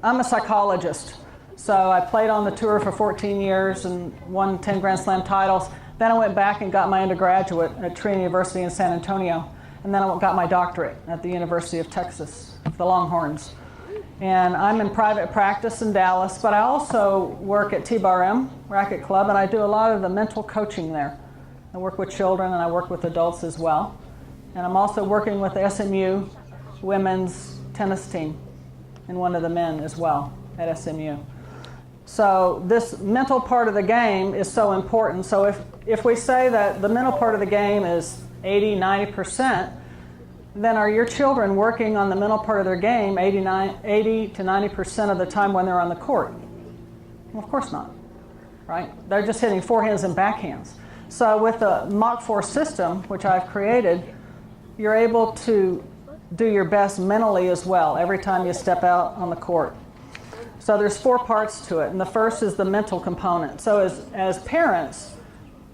I'm a psychologist. So I played on the tour for 14 years and won 10 Grand Slam titles. Then I went back and got my undergraduate at Trinity University in San Antonio. And then I got my doctorate at the University of Texas, the Longhorns. And I'm in private practice in Dallas, but I also work at T-Bar-M Racket Club, and I do a lot of the mental coaching there. I work with children and I work with adults as well. And I'm also working with the SMU women's tennis team and one of the men as well at SMU. So this mental part of the game is so important. So if we say that the mental part of the game is 80, 90%, then are your children working on the mental part of their game 80 to 90% of the time when they're on the court? Well, of course not, right? They're just hitting forehands and backhands. So with the Mach4 system, which I've created, you're able to do your best mentally as well every time you step out on the court. So there's 4 parts to it, and the first is the mental component. So as parents,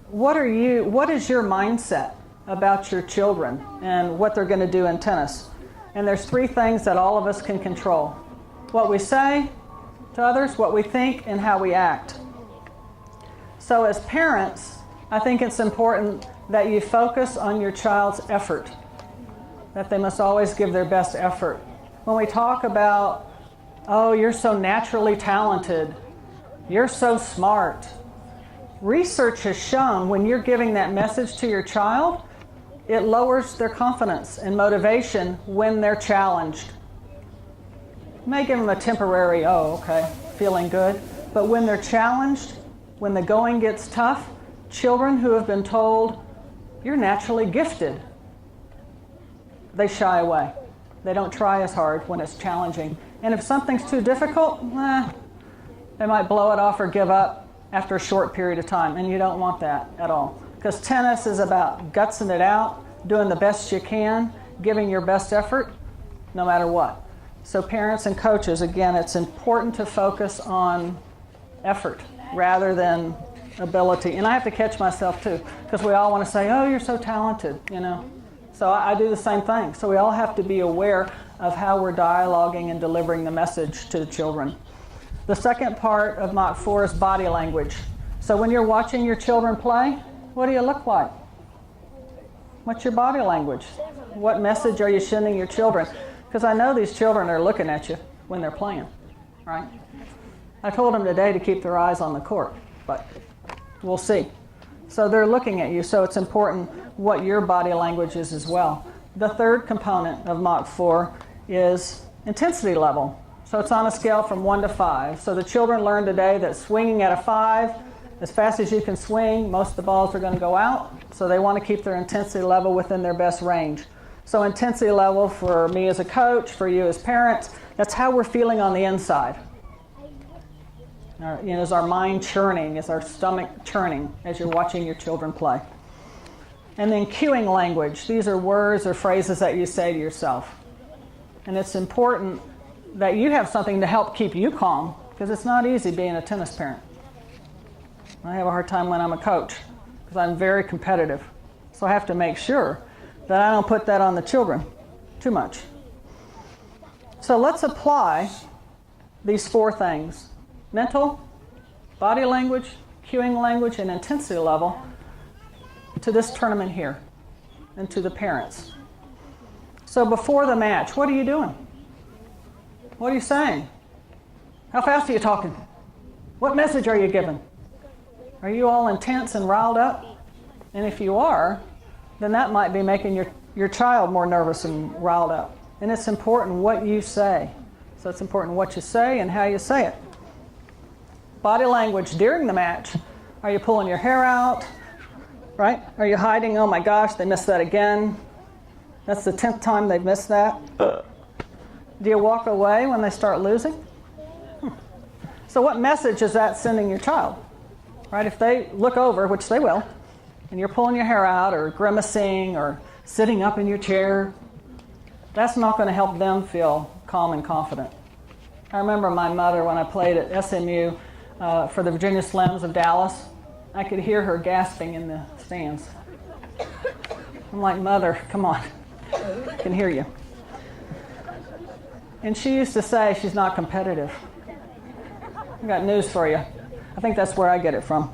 what is your mindset about your children and what they're going to do in tennis? And there's 3 things that all of us can control: what we say to others, what we think, and how we act. So as parents, I think it's important that you focus on your child's effort, that they must always give their best effort. When we talk about, oh, you're so naturally talented, you're so smart, research has shown when you're giving that message to your child, it lowers their confidence and motivation when they're challenged. It may give them a temporary, oh, okay, feeling good, but when they're challenged, when the going gets tough, children who have been told, you're naturally gifted, they shy away. They don't try as hard when it's challenging. And if something's too difficult, they might blow it off or give up after a short period of time, and you don't want that at all. Because tennis is about gutsing it out, doing the best you can, giving your best effort, no matter what. So parents and coaches, again, it's important to focus on effort rather than ability. And I have to catch myself too, because we all want to say, oh, you're so talented, you know. So I do the same thing. So we all have to be aware of how we're dialoguing and delivering the message to the children. The second part of Mach4 is body language. So when you're watching your children play, what do you look like? What's your body language? What message are you sending your children? Because I know these children are looking at you when they're playing, right? I told them today to keep their eyes on the court, but we'll see. So they're looking at you, so it's important what your body language is as well. The third component of Mach4 is intensity level. So it's on a scale from 1 to 5. So the children learned today that swinging at a 5, as fast as you can swing, most of the balls are going to go out. So they want to keep their intensity level within their best range. So intensity level for me as a coach, for you as parents, that's how we're feeling on the inside. Is our mind churning? Is our stomach churning as you're watching your children play? And then cueing language. These are words or phrases that you say to yourself. And it's important that you have something to help keep you calm, because it's not easy being a tennis parent. I have a hard time when I'm a coach, because I'm very competitive. So I have to make sure that I don't put that on the children too much. So let's apply these 4 things: mental, body language, cueing language, and intensity level to this tournament here and to the parents. So before the match, what are you doing? What are you saying? How fast are you talking? What message are you giving? Are you all intense and riled up? And if you are, then that might be making your child more nervous and riled up. And it's important what you say. So it's important what you say and how you say it. Body language during the match. Are you pulling your hair out? Right? Are you hiding? Oh my gosh, they missed that again. That's the 10th time they've missed that. Do you walk away when they start losing? So what message is that sending your child? Right? If they look over, which they will, and you're pulling your hair out or grimacing or sitting up in your chair, that's not going to help them feel calm and confident. I remember my mother when I played at SMU for the Virginia Slims of Dallas. I could hear her gasping in the stands. I'm like, Mother, come on. I can hear you. And she used to say she's not competitive. I got news for you. I think that's where I get it from.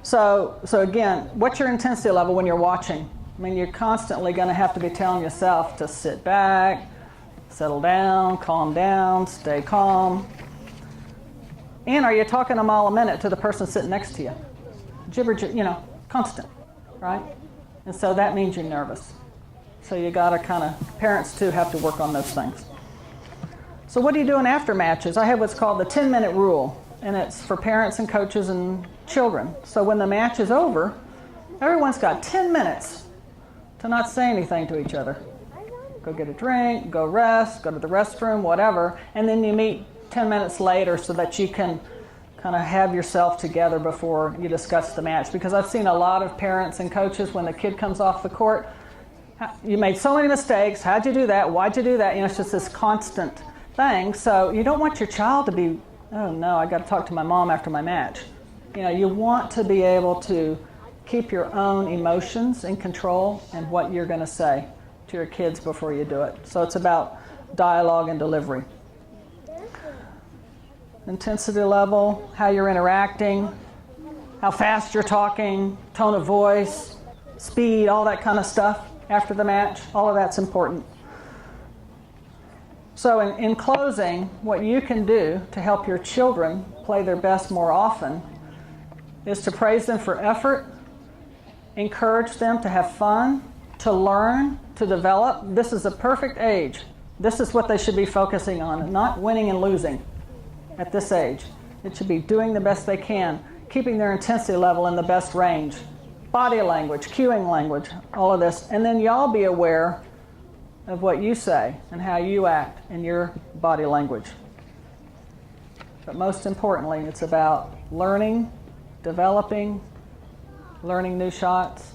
So again, what's your intensity level when you're watching? I mean, you're constantly going to have to be telling yourself to sit back, settle down, stay calm. And are you talking a mile a minute to the person sitting next to you? Gibber, constant, right? And so that means you're nervous. So you got to kind of, parents too have to work on those things. So what are you doing after matches? I have what's called the 10-minute rule, and it's for parents and coaches and children. So when the match is over, everyone's got 10 minutes to not say anything to each other. Go get a drink, go rest, go to the restroom, whatever, and then you meet 10 minutes later so that you can kind of have yourself together before you discuss the match. Because I've seen a lot of parents and coaches, when the kid comes off the court, you made so many mistakes, how'd you do that, why'd you do that? It's just this constant thing. So you don't want your child to be, oh no, I got to talk to my mom after my match. You want to be able to keep your own emotions in control and what you're going to say to your kids before you do it. So it's about dialogue and delivery. Intensity level, how you're interacting, how fast you're talking, tone of voice, speed, all that kind of stuff after the match. All of that's important. So in closing, what you can do to help your children play their best more often is to praise them for effort, encourage them to have fun, to learn, to develop. This is a perfect age. This is what they should be focusing on, not winning and losing at this age. It should be doing the best they can, keeping their intensity level in the best range. Body language, cueing language, all of this. And then y'all be aware of what you say and how you act in your body language. But most importantly, it's about learning, developing, learning new shots.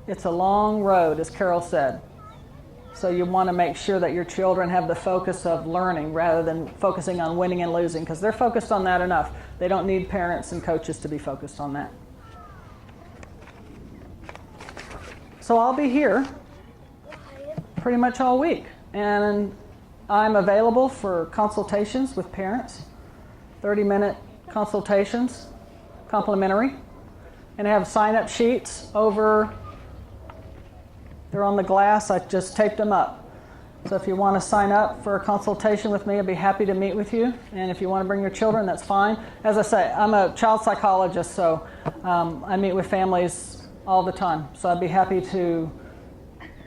It's a long road, as Carol said. So you want to make sure that your children have the focus of learning rather than focusing on winning and losing, because they're focused on that enough. They don't need parents and coaches to be focused on that. So I'll be here pretty much all week, and I'm available for consultations with parents, 30-minute consultations, complimentary, and I have sign-up sheets over. They're on the glass. I just taped them up. So if you want to sign up for a consultation with me, I'd be happy to meet with you. And if you want to bring your children, that's fine. As I say, I'm a child psychologist, so I meet with families all the time. So I'd be happy to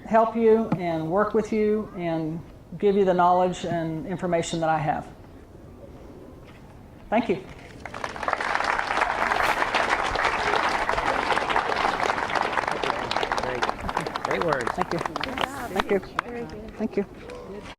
help you and work with you and give you the knowledge and information that I have. Thank you. Great words. Thank you. Thank you. Thank you.